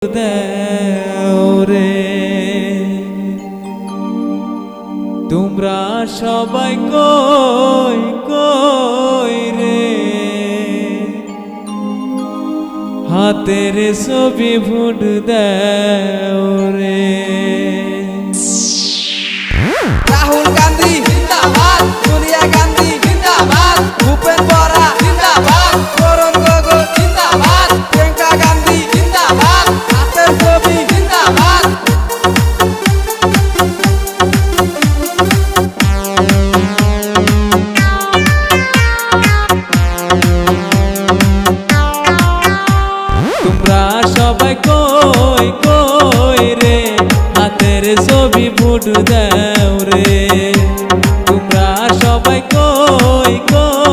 দেও রে তোমরা সবাই কই কই রে হাতের ছবি ভোট দেও রে। রাহুল গান্ধী জিন্দাবাদ, সোনিয়া গান্ধী জিন্দাবাদ, ভূপেন বরা জিন্দাবাদ, তরুণ গগৈ জিন্দাবাদ, প্রিয়াঙ্কা গান্ধী জিন্দাবাদ, হাতের ছবি জিন্দাবাদ। তোমরা সবাই কই কই রে হাতের ছবি ভোট দেও রে তোমরা সবাই কই কই